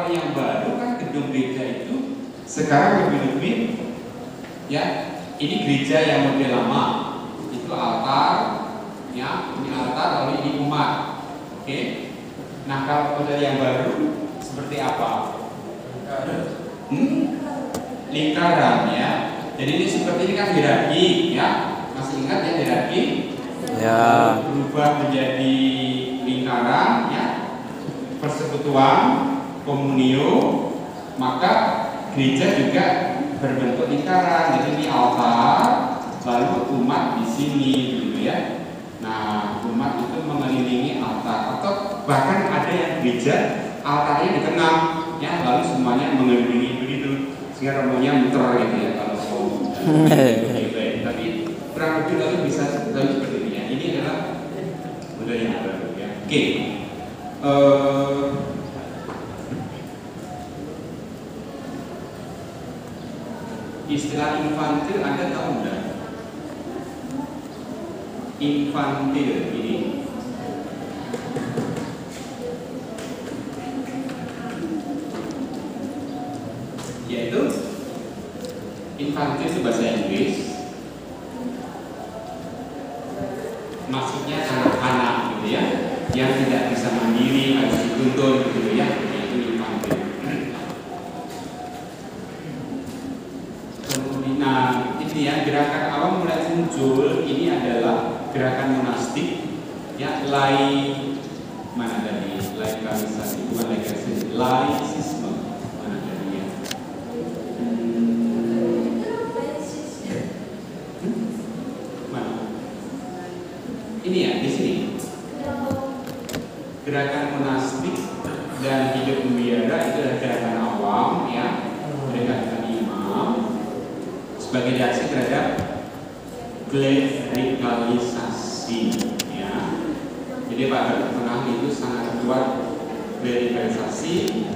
kalau yang baru kan gedung gereja itu sekarang lebih ya, ini gereja yang model lama, itu altar, ya, ini altar lalu ini umat, oke. Nah kalau model yang baru seperti apa? Lingkaran ya. Jadi ini seperti ini kan hierarki, ya, masih ingat ya hierarki? Ya. Berubah menjadi lingkaran, ya, persekutuan, komunio, maka gereja juga berbentuk lingkaran. Jadi ini altar, lalu umat di sini, gitu ya. Nah, umat itu mengelilingi altar, atau bahkan ada yang gereja altarnya di tengah, ya, lalu semuanya mengelilingi begitu, sehingga rombongnya muter gitu ya kalau mau. Tapi kurang lebih lalu bisa lalu seperti ini ya. Ini adalah model yang baru ya. Oke. Istilah infantil Anda tahu enggak? Infantil ini yaitu infantil itu bahasa Inggris, maksudnya anak-anak gitu ya, yang tidak bisa mandiri, harus dituntun gitu ya, yaitu infantil. Nah, ini ya, gerakan awam mulai muncul. Ini adalah gerakan monastik, ya, mana tadi? Laikalisasi, bukan laikalisasi, laisisme. Mana tadi ya? Mana? Ini ya, di sini. Gerakan monastik dan hidup membiara itu adalah gerakan awam, ya, gerakan imam sebagai reaksi terhadap klerikalisasi, ya. Jadi pada tengah itu sangat kuat klerikalisasi,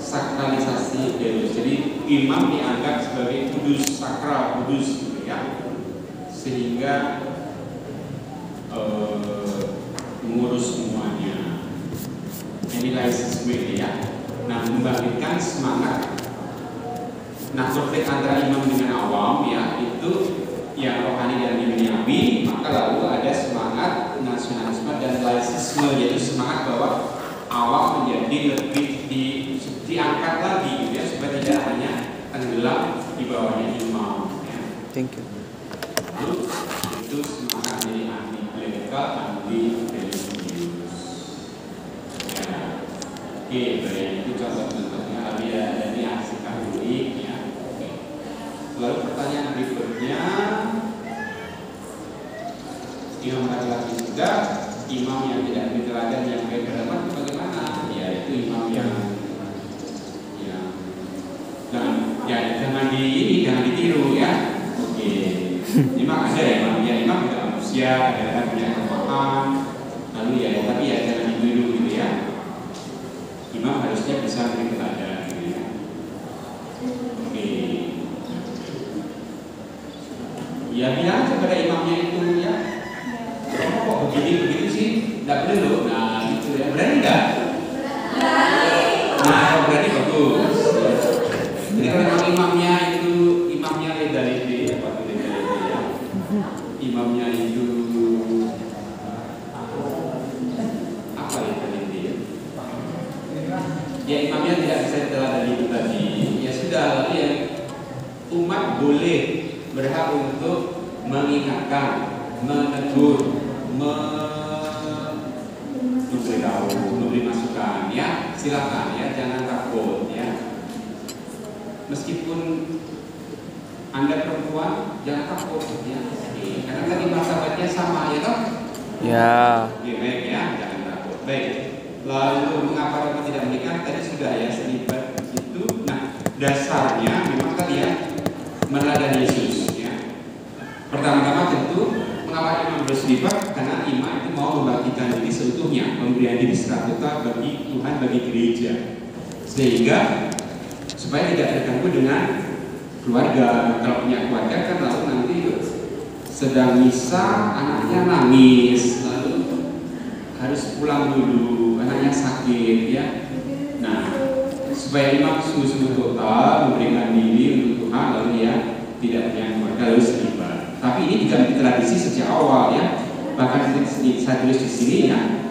sakralisasi deus. Jadi imam dianggap sebagai kudus, sakral, kudus gitu ya, sehingga mengurus semuanya. Ini laisisme ya. Nah, membangkitkan semangat. Nah, konflik antara imam dengan awam ya, itu yang rohani dan duniawi, maka lalu ada semangat nasionalisme dan laisisme, yaitu semangat bahwa awam menjadi lebih diangkat lagi gitu ya, supaya tidak hanya tenggelam di bawahnya imam ya. Thank you. Lalu itu semangat jadi anti klerikal, anti religius ya. Oke, baik, itu contoh-contohnya. Lalu ya, ini aksi katolik ya. Lalu pertanyaan berikutnya, imam laki-laki juga, imam yang tidak berteladan yang baik beragama itu bagaimana? Ya itu imam yang jangan ditiru ya. Oke. Imam ada ya, imam juga manusia, ada punya kelemahan. Lalu ya, tapi ya jangan ditiru gitu ya. Imam harusnya bisa beri teladan gitu ya. Oke. Ya bilang kepada imamnya itu ya, kamu kok begini sih, tidak boleh loh. Nah gitu ya, berani nggak? Nah kalau berani bagus. Jadi kalau imamnya itu legality, apa itu legality ya? Imamnya itu apa legality ya? Ya imamnya tidak bisa diteladani itu tadi. Ya sudah, lalu ya umat boleh berhak untuk mengingatkan, menegur, memberitahu, memberi masukan ya, silakan ya, jangan takut ya. Meskipun Anda perempuan, jangan takut ya, karena tadi martabatnya sama ya toh? Ya. Oke, baik ya, jangan takut. Baik. Lalu mengapa Roma tidak menikah? Tadi sudah ya, selibat itu. Nah, dasarnya memang tadi ya, meneladani Yesus. Pertama-tama tentu mengapa imam berselibat? Karena imam itu mau membangkitkan diri seutuhnya, pemberian diri 100% bagi Tuhan, bagi gereja, sehingga supaya tidak terganggu dengan keluarga. Kalau punya keluarga kan lalu nanti sedang misa anaknya nangis, lalu harus pulang dulu, anaknya sakit ya. Nah, supaya imam sungguh-sungguh total memberikan diri untuk Tuhan, lalu dia tidak punya keluarga lalu selibat. Tapi ini juga menjadi tradisi sejak awal ya. Bahkan saya tulis di sini ya,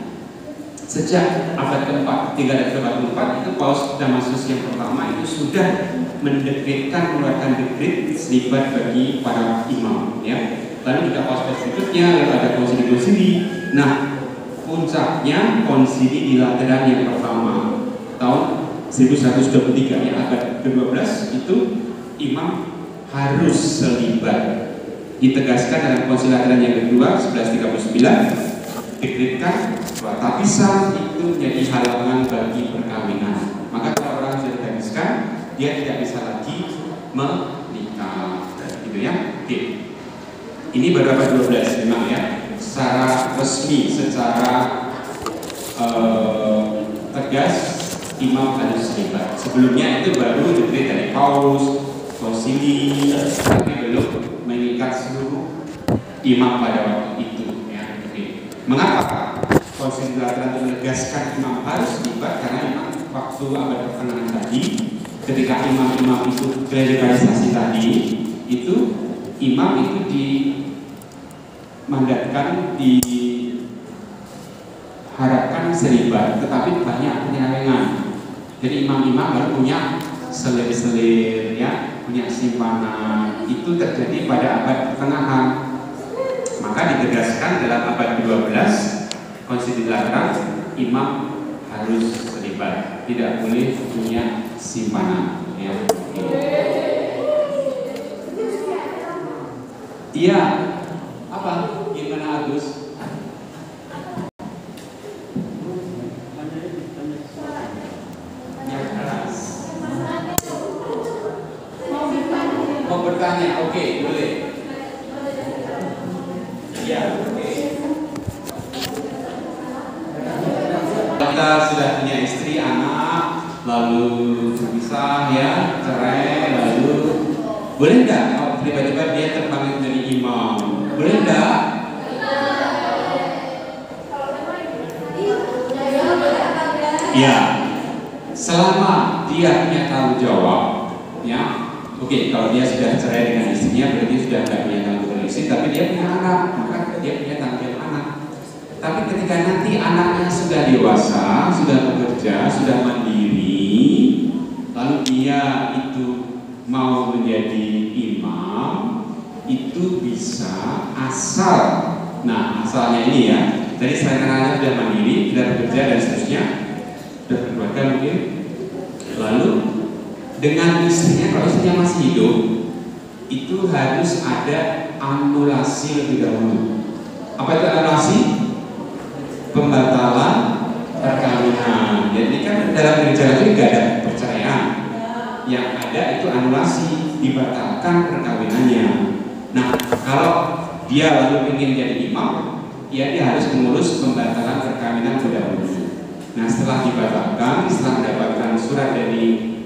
sejak abad keempat, 344 itu Paus Damasus yang pertama itu sudah mendekretkan mengeluarkan dekret selibat bagi para imam ya. Lalu juga Paus berikutnya lalu ada konsili-konsili. Nah, puncaknya konsili di Lateran yang pertama tahun 1123 ya, abad ke-12 itu imam harus selibat. Ditegaskan dalam konsili Lateran yang kedua 1139, dekretkan bahwa tabisan itu menjadi halangan bagi perkawinan. Maka kalau orang sudah ditabiskan, dia tidak bisa lagi menikah, gitu ya. Oke. Ini baru abad 12 memang ya, secara resmi, secara tegas imam harus selibat. Sebelumnya itu baru dekret dari Paus, konsili, tapi belum mengikat seluruh imam pada waktu itu ya. Oke. Mengapa konsili Lateran menegaskan imam harus selibat? Karena memang waktu abad pertengahan tadi, ketika imam-imam itu klerikalisasi tadi, itu imam itu dimandatkan, diharapkan selibat, tetapi banyak penyelewengan. Jadi imam-imam baru punya selir-selir ya, punya simpanan. Itu terjadi pada abad pertengahan. Maka ditegaskan dalam abad 12 Konsili Lateran, imam harus selibat, tidak boleh punya simpanan ya. Iya, apa? Gimana Agus? Yang keras. Mau bertanya? Oke, boleh. Ya, oke. Kita sudah punya istri, anak, lalu berpisah ya, cerai, lalu boleh nggak kalau tiba-tiba dia terpanggil jadi imam? Boleh nggak? Ya, selama dia punya tanggung jawab, ya. Oke, kalau dia sudah cerai dengan istrinya, berarti sudah nggak punya tanggung jawab istri, tapi dia punya anak, maka dia punya tanggung jawab anak. Tapi ketika nanti anaknya sudah dewasa, sudah bekerja, sudah mandiri, lalu dia itu mau menjadi imam, itu bisa asal. Nah, asalnya ini ya. Jadi selain anaknya sudah mandiri, sudah bekerja dan seterusnya, sudah berkeluarga mungkin. Lalu dengan istrinya, kalau istrinya masih hidup, itu harus ada anulasi lebih dahulu. Apa itu anulasi? Pembatalan perkawinan. Jadi kan dalam gereja itu tidak ada perceraian, yang ada itu anulasi, dibatalkan perkawinannya. Nah, kalau dia lalu ingin jadi imam, ya dia harus mengurus pembatalan perkawinan terlebih dahulu. Nah, setelah dibatalkan, setelah mendapatkan surat dari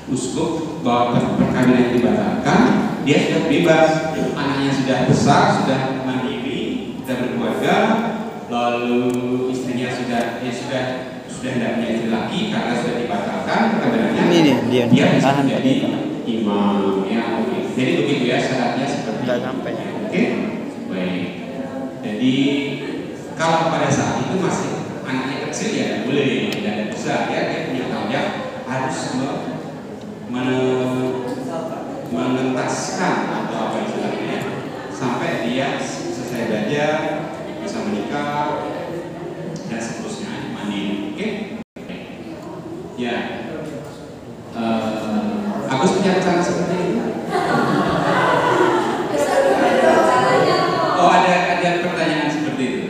uskup bahwa perkawinan dibatalkan, dia sudah bebas. Anaknya sudah besar, sudah mandiri, sudah berkeluarga. Lalu istrinya sudah tidak punya istri lagi karena sudah dibatalkan perkawinannya, dia bisa menjadi imam ya. Oke. Jadi begitu ya syaratnya seperti itu. Oke, baik. Jadi kalau pada saat itu masih anaknya kecil ya boleh, tidak bisa ya, dia punya tanggung jawab harus mengentaskan atau apa istilahnya sampai dia selesai belajar, bisa menikah dan seterusnya, mandiri. Oke? Ya. Agus punya rencana seperti itu? Oh, ada pertanyaan seperti itu.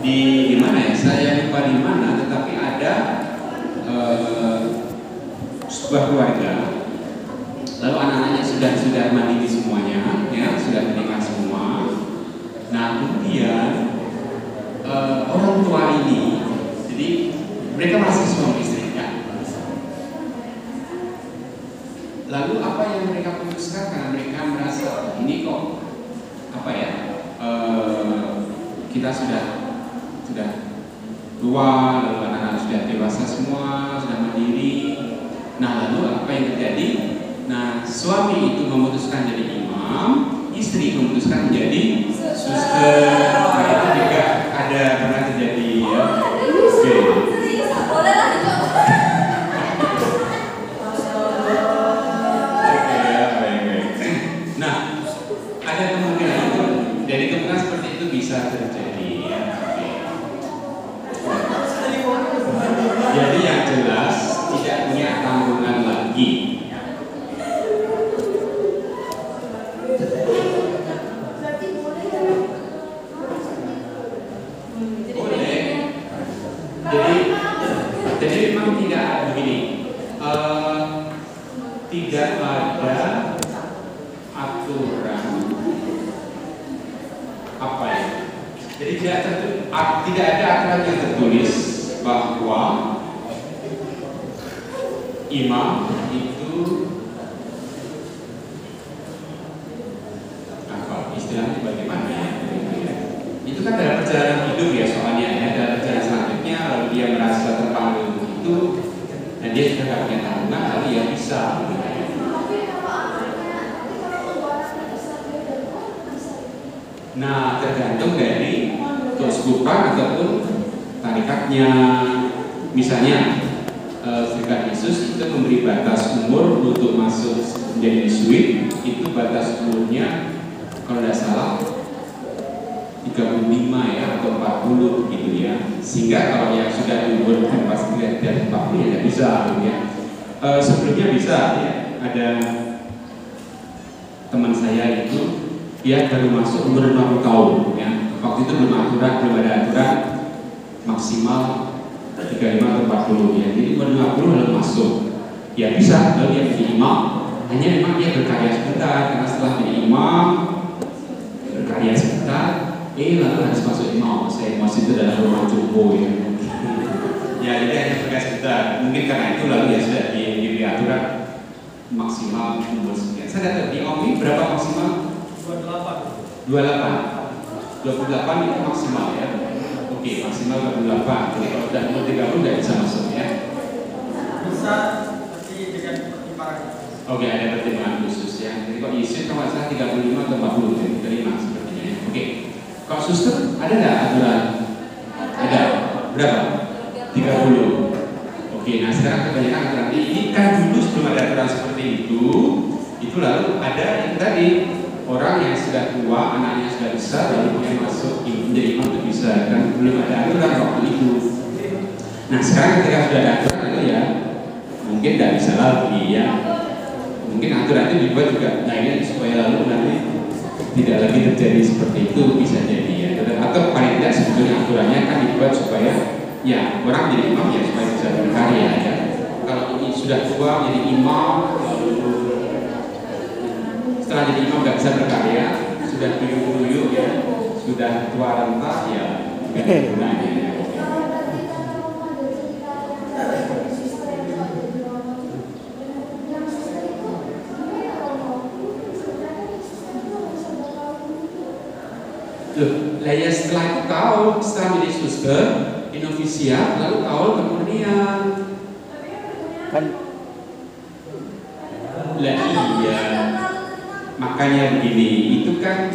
Di mana ya? Saya lupa di mana, tetapi ada sebuah keluarga. Lalu anak-anaknya sudah mandiri semuanya, ya sudah menikah semua. Nah kemudian orang tua ini, jadi mereka masih suami istri ya. Lalu apa yang mereka putuskan karena mereka merasa ini kok apa ya kita sudah tua, lalu anak-anak sudah dewasa semua, sudah mandiri. Nah, lalu apa yang terjadi? Nah, suami itu memutuskan jadi imam, istri memutuskan menjadi suster. Nah, itu juga ada pernah terjadi ya. Oke. Nah, ada kemungkinan itu. Jadi kemungkinan seperti itu bisa terjadi ya. Jadi yang jelas tidak punya tanggungan lagi. Boleh. Jadi memang tidak begini. Tidak ada aturan apa ya? Jadi tidak ada aturan yang tertulis bahwa imam itu apa istilahnya bagaimana ya? Itu kan dalam perjalanan hidup ya soalnya ya, dalam perjalanan selanjutnya lalu dia merasa terpanggil itu dan dia sudah tidak punya tanggungan lalu dia bisa. Nah, tergantung dari keuskupan ataupun tarikatnya. Misalnya Serikat Yesus itu memberi batas umur untuk masuk menjadi Yesuit, itu batas umurnya kalau tidak salah 35 ya atau 40 gitu ya. Sehingga kalau yang sudah di umur pas dari 40 ya tidak bisa gitu ya. Sebelumnya bisa ya. Ada teman saya itu dia baru masuk umur 50 tahun ya. Waktu itu belum ada aturan maksimal 35 atau 40 ya. Jadi umur 50 lalu masuk. Ya bisa, lalu dia menjadi imam. Hanya memang dia berkarya sebentar karena setelah menjadi imam berkarya sebentar, lalu harus masuk imam. Saya emosi itu adalah rumah jumbo ya. Ya jadi hanya berkarya sebentar. Mungkin karena itu lalu ya sudah diberi aturan maksimal umur sekian. Saya tidak tahu di OMI berapa maksimal? 28 itu maksimal ya. Oke, maksimal 28. Jadi kalau sudah umur 30 tidak bisa masuk ya. Bisa tapi dengan pertimbangan. Oke, ada pertimbangan khusus ya. Jadi kalau Yesus kalau salah 35 atau 40 jadi terima sepertinya ya. Oke. Kalau suster ada nggak aturan? Ada. Berapa? 30. Oke, nah sekarang kebanyakan aturan ini kan dulu sebelum ada aturan seperti itu lalu ada yang tadi orang yang sudah tua, anaknya sudah besar, lalu dia masuk menjadi imam itu bisa kan belum ada aturan waktu itu. Nah sekarang ketika sudah ada aturan itu ya mungkin tidak bisa lagi ya. Mungkin aturan itu dibuat juga, nah ini supaya lalu nanti tidak lagi terjadi seperti itu bisa jadi ya. Atau paling tidak sebetulnya aturannya kan dibuat supaya ya orang jadi imam ya supaya bisa berkarya ya. Kalau ini sudah tua jadi imam lalu setelah jadi imam nggak bisa berkarya, sudah duyuk-duyuk ya, sudah tua renta ya, nggak ada gunanya ya. Loh, lah ya setelah itu kaul, setelah menjadi suster, novisiat, lalu kaul kemurnian. Kan Lah iya. Makanya begini, itu kan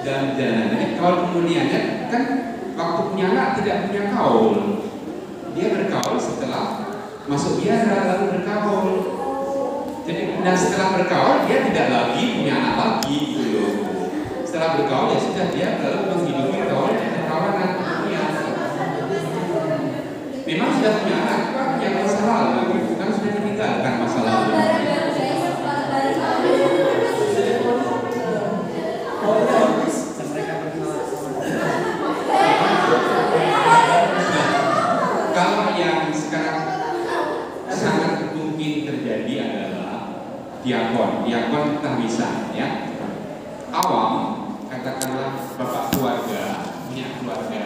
dalam jalanannya kaul kemuniannya kan waktu punya anak tidak punya kaul. Dia berkaul setelah masuk biara lalu berkaul. Jadi dan setelah berkaul dia tidak lagi punya anak lagi gitu loh. Setelah berkaul ya sudah dia lalu menghidupi kaul dan kawanan kemunian. Memang sudah punya anak kan yang masa lalu kan sudah ditinggalkan masa lalu. Kalau yang sekarang sangat mungkin terjadi adalah diakon kita bisa ya. Awam katakanlah bapak keluarga punya keluarga,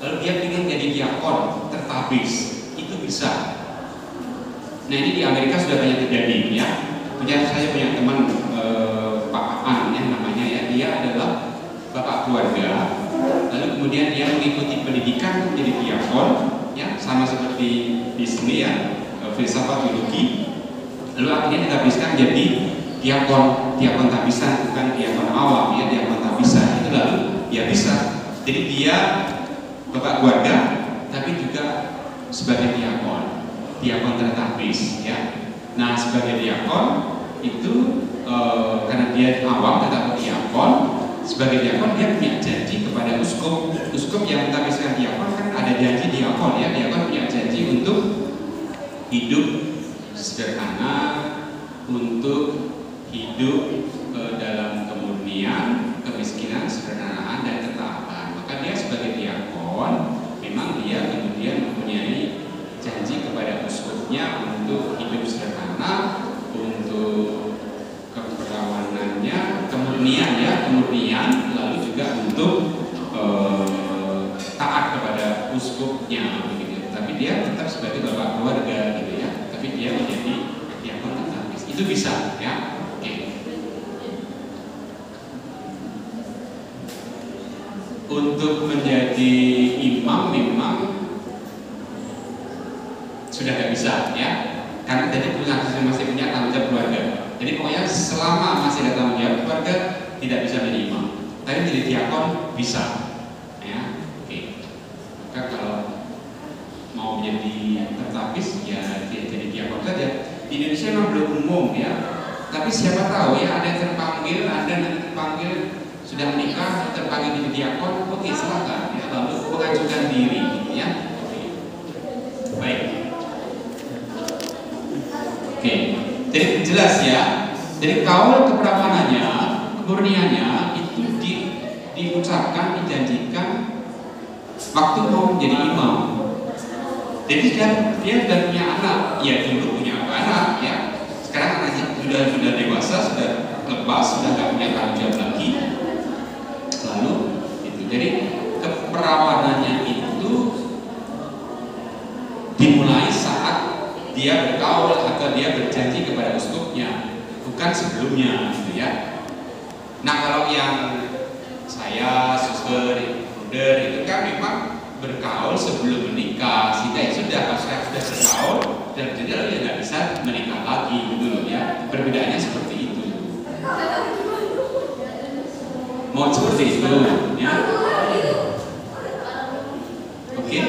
lalu dia ingin jadi diakon tertabis, itu bisa. Nah ini di Amerika sudah banyak terjadi ya. Saya punya teman Pak An ya namanya ya, dia adalah bapak keluarga, lalu kemudian dia mengikuti pendidikan untuk menjadi diakon, ya, sama seperti di sini ya, filsafat teologi. Lalu akhirnya ditabiskan jadi diakon tabisan, bukan diakon awam, ya, diakon tabisan. Itu lalu dia bisa, jadi dia bapak keluarga, tapi juga sebagai diakon tertabis, ya. Nah, sebagai diakon itu karena dia awam tetapi diakon, sebagai diakon dia punya janji kepada uskup. Uskup yang mentabiskan diakon kan ada janji diakon, ya. Diakon punya janji untuk hidup sederhana, untuk hidup dalam kemurnian, kemiskinan, kesederhanaan dan ketaatan. Maka dia sebagai diakon memang dia kemudian mempunyai janji kepada uskupnya untuk hidup sederhana, untuk keperawanannya, kemurnian, lalu juga untuk taat kepada uskupnya, begitu. Tapi dia tetap sebagai bapak keluarga, gitu ya. Tapi dia menjadi diakon tertabis. Itu bisa, ya. Oke. Untuk menjadi imam memang sudah nggak bisa, ya, karena jadi masih punya tanggung jawab keluarga. Jadi pokoknya selama masih ada tanggung jawab keluarga tidak bisa menjadi imam. Tapi jadi diakon bisa, ya. Oke. Maka kalau mau menjadi tertabis ya jadi diakon saja. Di Indonesia memang belum umum, ya. Tapi siapa tahu, ya, ada yang terpanggil, ada yang terpanggil sudah menikah, terpanggil jadi diakon, oke, silakan, ya, lalu mengajukan diri, gitu, ya. Oke. Baik. Oke, jadi jelas, ya. Jadi kalau keperawanannya, kemurniannya itu diucapkan, dijanjikan waktu mau menjadi imam. Jadi dia sudah punya anak, ya dulu punya anak, ya. Sekarang anaknya sudah dewasa, sudah lepas, sudah nggak punya tanggung jawab lagi. Lalu itu, jadi keperawanannya itu dimulai saat dia bergaul atau dia berjanji kepada uskupnya, bukan sebelumnya, gitu, ya. Nah, kalau yang saya, suster, bruder itu kan memang bergaul sebelum menikah, sehingga sudah bergaul dan jadi lalu ya nggak bisa menikah lagi, gitu loh, ya. Perbedaannya seperti itu. Mau seperti itu, ya. Oke.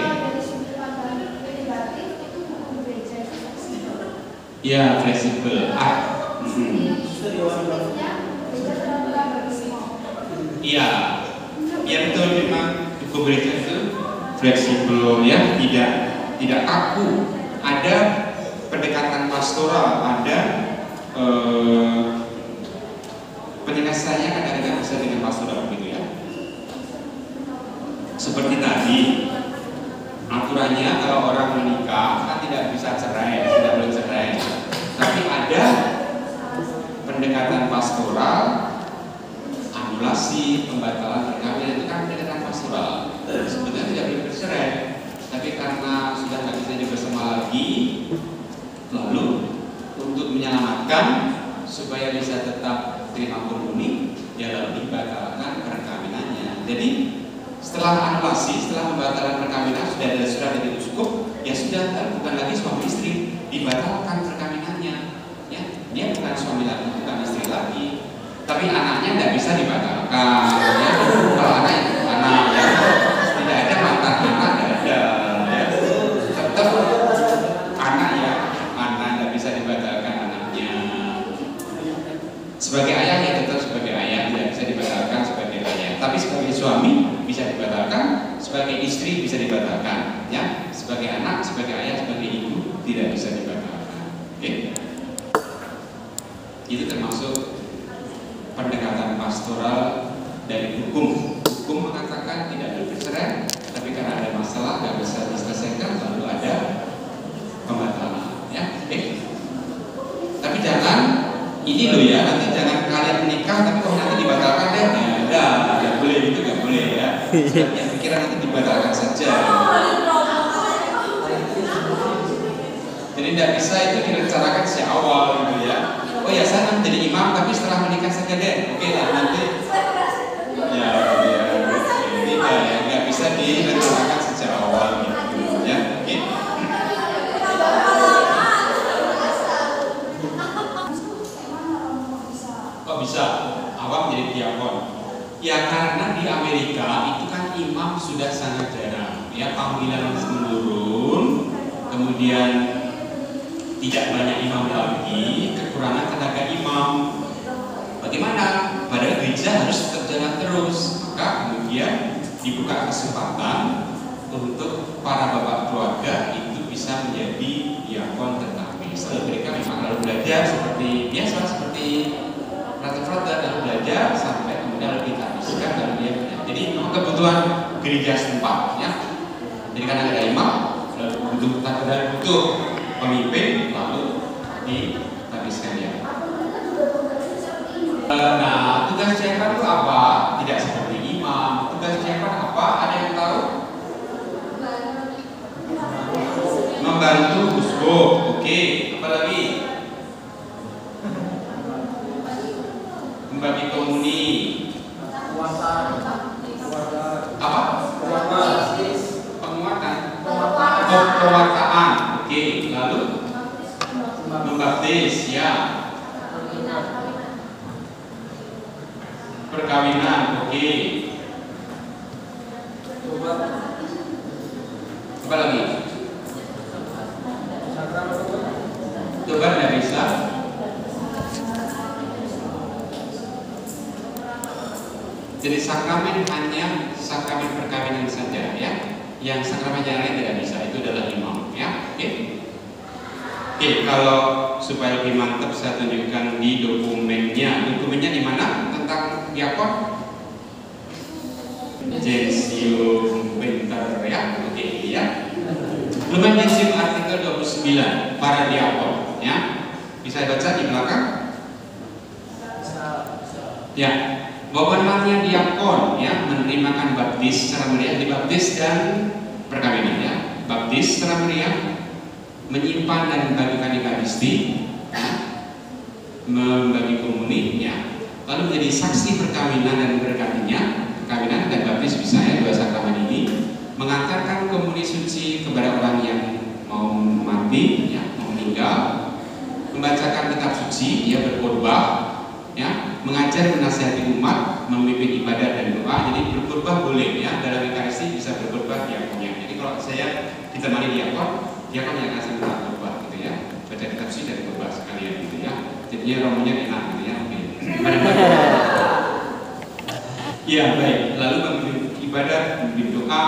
Ya, fleksibel. Iya, ya betul, memang hukum gereja itu fleksibel, ya, tidak kaku. Ada pendekatan pastoral, ada penyelesaiannya kadang-kadang bisa dengan pastoral, begitu, ya. Seperti tadi aturannya kalau orang menikah kan tidak bisa cerai, tidak boleh cerai. Tapi ada pendekatan pastoral, anulasi, pembatalan perkawinan, itu kan pendekatan pastoral. Sebenarnya tidak boleh bercerai, tapi karena sudah nggak bisa hidup bersama lagi, lalu untuk menyelamatkan supaya bisa tetap terima komuni, ya lalu dibatalkan perkawinannya. Jadi setelah anulasi, setelah pembatalan perkawinan, sudah ada surat dari uskup, ya sudah, bukan lagi suami istri, dibatalkan perkawinannya, ya. Dia bukan suami lagi, bukan istri lagi. Tapi anaknya tidak bisa dibatalkan, ya. Kalau anak itu anak, ya. Tidak ada mantan anak, tidak ada, ya. Tetap anak, ya, anak tidak bisa dibatalkan anaknya. Sebagai ayah, ya tetap sebagai ayah, tidak bisa dibatalkan sebagai ayah. Tapi sebagai suami bisa dibatalkan, sebagai istri bisa dibatalkan, ya. Sebagai anak, sebagai ayah, sebagai ibu tidak bisa dibatalkan. Oke. Itu termasuk pendekatan pastoral dari hukum. Hukum mengatakan tidak boleh bercerai, tapi karena ada masalah nggak bisa diselesaikan, lalu ada pembatalan, ya. Oke. Tapi jangan ini loh, ya, nanti jangan kalian menikah tapi kalau nanti dibatalkan deh, ya, nggak boleh gitu, nggak boleh, ya. Yang pikiran nanti dibatalkan saja. Jadi tidak bisa itu direncanakan sejak awal, gitu, ya. Oh ya, saya nanti jadi imam tapi setelah menikah saja deh, oke lah nanti. Ya, tidak, ya, nggak bisa sudah sangat jarang, ya panggilan menurun, kemudian tidak banyak imam lagi, kekurangan tenaga imam. Bagaimana? Padahal gereja harus tetap jalan terus, maka kemudian dibuka kesempatan untuk para bapak keluarga itu bisa menjadi diakon tetapi. Lalu mereka memang lalu belajar seperti biasa, seperti rata-rata lalu belajar sampai kemudian lebih dihabiskan lalu dia. Jadi memang kebutuhan gereja setempat, ya. Jadi karena ada imam, butuh pemimpin, lalu dihabiskan ya. Nah, tugas diakon itu apa? Tidak seperti imam. Tugas diakon apa? Ada yang tahu? Membantu uskup. Oke, apa lagi? Membagi komuni. Apa? Penguatan. Pewartaan. Oke, lalu membaptis, ya. Perkawinan, oke. Apa lagi? Tobat tidak bisa. Jadi sakramen hanya sakramen perkawinan saja, ya. Yang sakramen yang lain tidak bisa. Itu adalah imam, ya. Oke. Oke, kalau supaya lebih mantap saya tunjukkan di dokumennya. Dokumennya di mana? Tentang diakon. Jensium Pinter, ya. Oke, ya. Lumen Jensium artikel 29 para diakon, ya. Bisa baca di belakang? Ya. Bahwa namanya diakon, ya, menerimakan baptis secara meriah, dibaptis dan perkawinan, ya. Baptis secara meriah, menyimpan dan membagikan ekaristi, ya, membagi komuni, ya, lalu menjadi saksi perkawinan dan berkatinya, perkawinan dan baptis bisa, ya, dua sakramen ini, mengantarkan komuni suci kepada orang yang mau mati, ya, mau meninggal, membacakan kitab suci, ya, berkhotbah, ya, mengajar menasihati umat, memimpin ibadah dan doa. Jadi berkhotbah boleh, ya, dalam ekaristi bisa berkhotbah diakonnya. Jadi kalau saya ditemani diakon yang kasih minta khotbah, gitu, ya, baca kitab suci dan khotbah sekalian, gitu, ya. Jadinya romonya enak, gitu, ya. Oke. Ya, baik. Lalu memimpin ibadah, memimpin doa,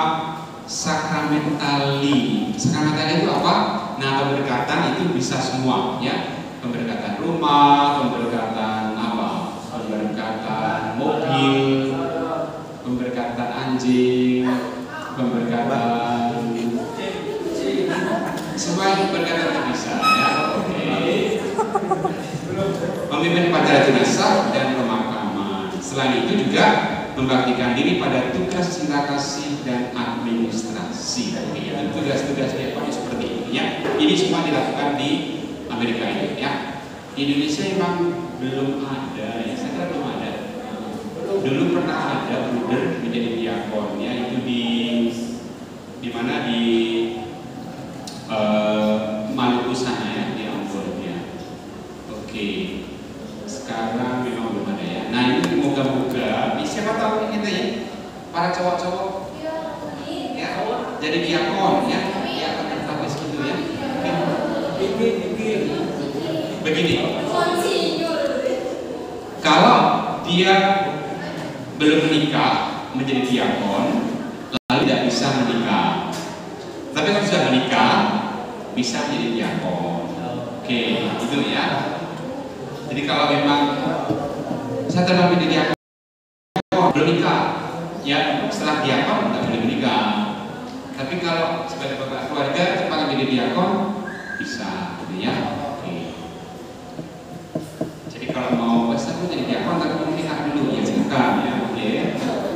sakramentali. Sakramentali itu apa? Nah, pemberkatan itu bisa semua, ya. Pemberkatan rumah, pemberkatan apa? Pemberkatan mobil, pemberkatan anjing, pemberkatan semua pemberkatan itu bisa, ya. Oke. Memimpin upacara jenazah dan pemakaman. Selain itu juga membaktikan diri pada tugas cinta kasih dan administrasi. Oke, itu tugas-tugas diakon seperti ini, ya. Ini semua dilakukan di Amerika ini, ya. Di Indonesia memang belum ada, ya. Saya kira belum ada. Dulu pernah ada bruder menjadi diakon, ya, itu di mana di Maluku sana, ya, di Ambon, ya. Oke. Sekarang memang belum ada, ya. Nah, ini moga-moga siapa tahu ini kita, ya, para cowok-cowok, ya, jadi diakon, ya, diakon tertabis gitu, ya. Begini, kalau dia belum menikah menjadi diakon, lalu tidak bisa menikah. Tapi kalau sudah menikah, bisa menjadi diakon. Oke, itu, ya. Jadi kalau memang saya telah menjadi diakon belum nikah, ya, setelah diakon tidak boleh menikah. Tapi kalau sebagai bapak keluarga cepat menjadi diakon bisa, gitu, ya. Oke. Jadi kalau mau saya menjadi diakon tapi mau nikah dulu, ya, silakan, ya. Oke.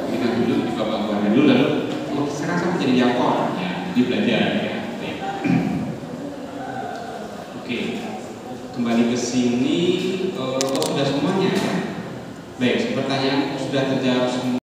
Nikah dulu di bapak keluarga dulu, lalu sekarang saya menjadi diakon, ya. Jadi belajar, ya. Oke. Kembali ke sini, sudah semuanya, ya. Baik, pertanyaan sudah terjawab semua.